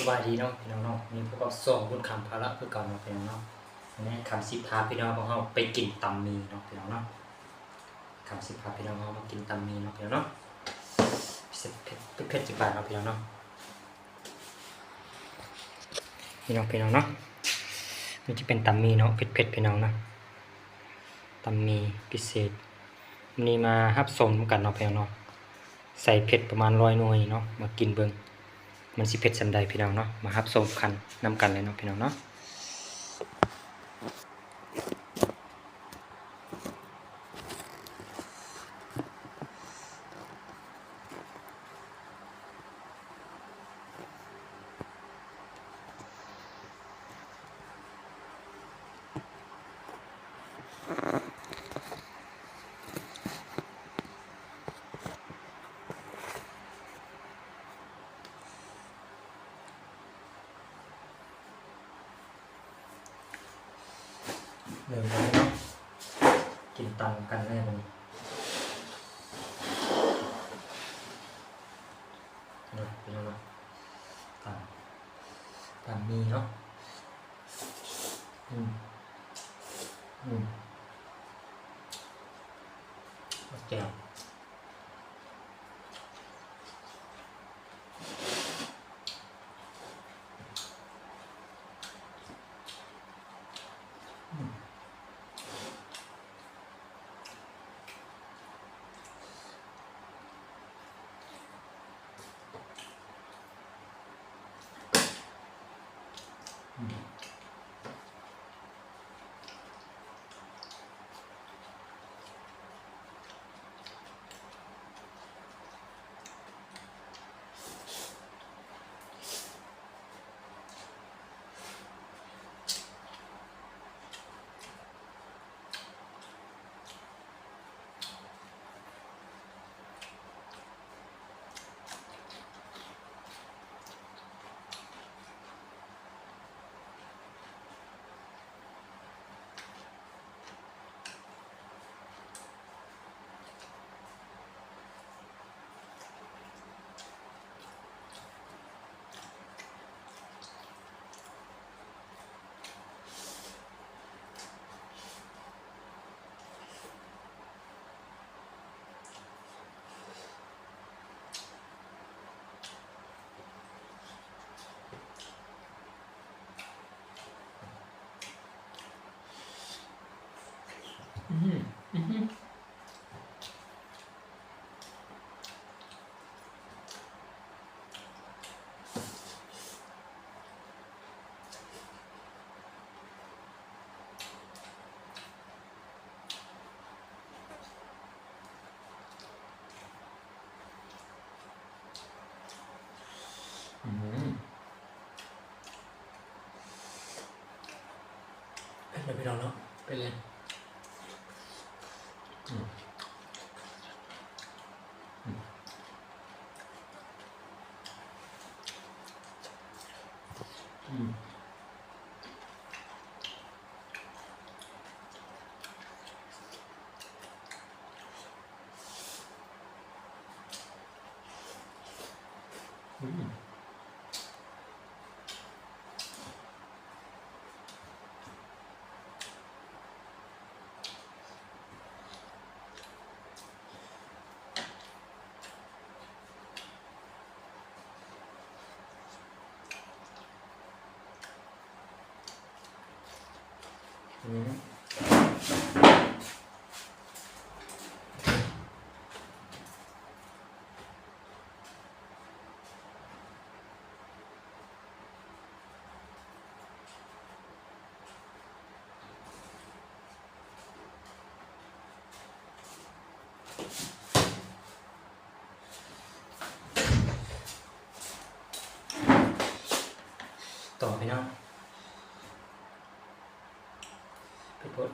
บายดีเนาะพี่น้องเนาะนี่พวกเราส่งบุญคำภาระคือเก่าเนาะพี่น้องเนาะนี่คำสิพาพี่น้องของเราไปกินตำมีเนาะพี่น้องเนาะคำสิพาพี่น้องเรามากินตำมีเนาะพี่น้องเนาะเผ็ด10 บาทเนาะพี่น้องเนาะพี่น้องเนาะมันจะเป็นตำมีเนาะเผ็ดพี่น้องเนาะตำมีพิเศษนี่มาฮับสมกันเนาะพี่น้องเนาะใส่เผ็ดประมาณ100 หน่วยเนาะมากินเบิ่งมันสิเผ็ดสันใดพี่น้องเนาะมาฮับสมกันนำกันเลยเนาะพี่น้องเนาะเริ่มเลยเนาะกินตำกันเลยมันพี่น้องเนาะตำมีเนาะแก้วเดี๋ยวพี่น้องเนาะเป็นเลยต่อพี่น้องไปกด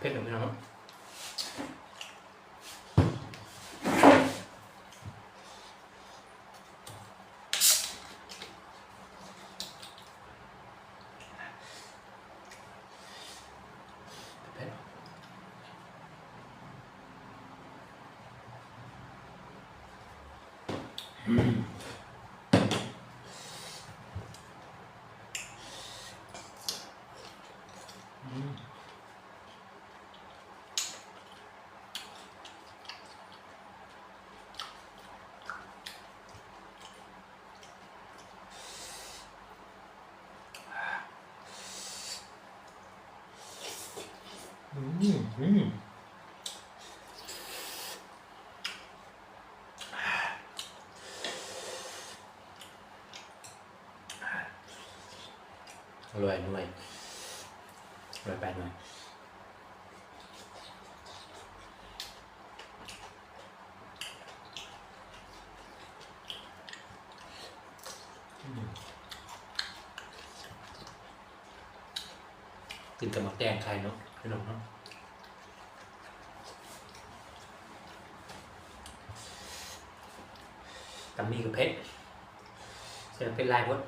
เผ็ดหรือไม่เนาะเผ็ดอร่อยหน่อยอร่อยแปดหน่อยกินกับหมักแดงใครเนาะพี่น้องเนาะตำมีกับเผ็ดเสร็จเป็นลายหมด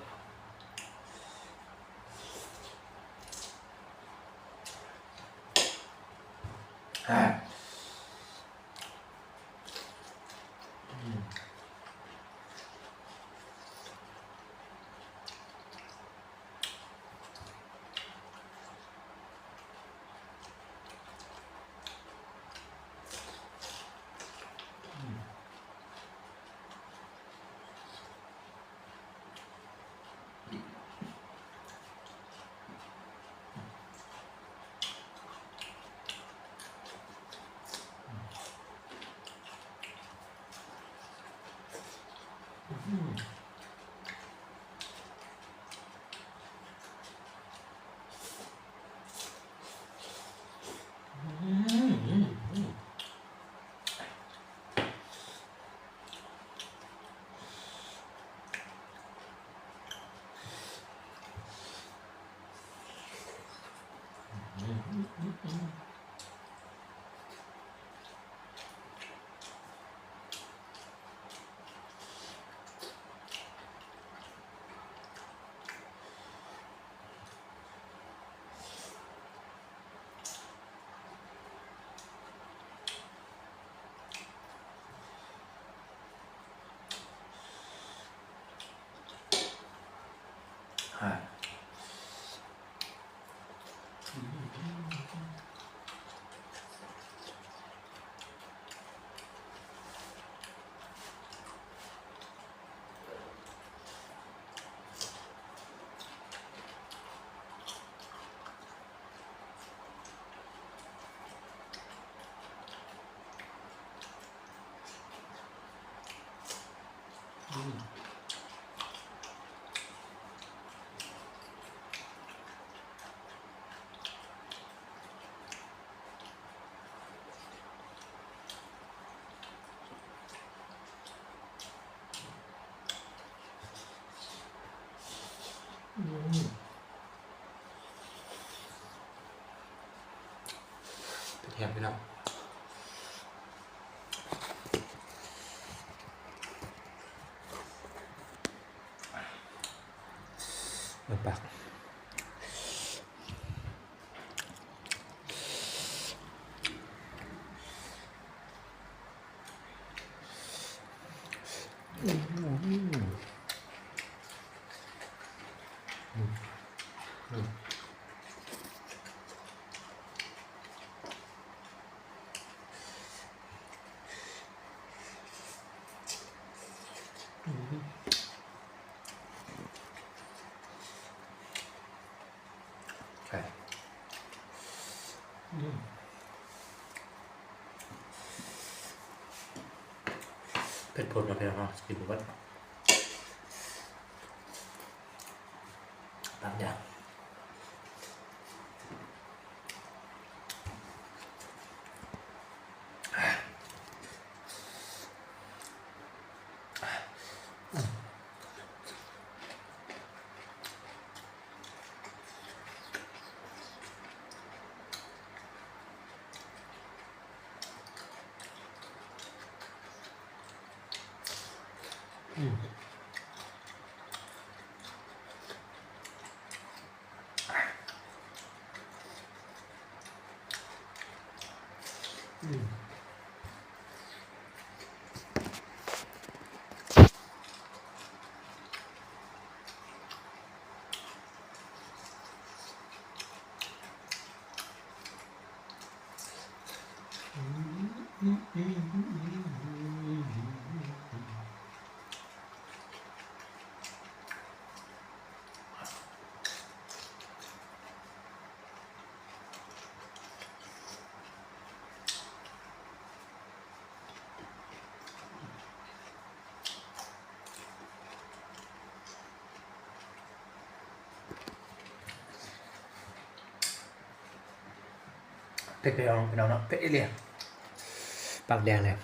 ไปแทบไปแล้วเปิดปาก ใช่เผ็ดผลมาเป็นอะไรกินวัดบางอย่างเผ็ดไปเอาไปเอาเนาะเผ็ดเอเลี่ยปากแดงเลย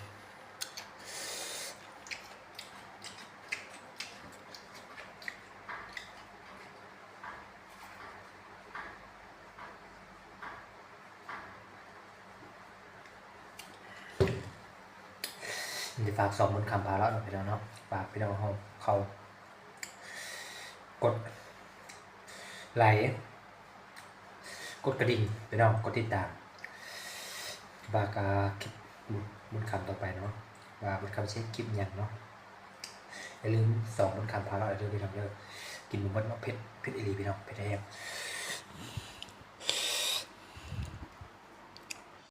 จะฝาก2 บนคำพาแล้วไปแล้วเนาะฝากไปเอาเขากดไลค์กดกระดิ่งไปเอากดติดตามว่าการคลิปบนคำต่อไปเนาะว่าบนคำเช็คคลิปอย่างเนาะอย่าลืม2 บนคำพาเราเดี๋ยวไปทำเยอะกินหมูบดเนาะเผ็ดเอลีพี่น้องเผ็ดแห้ง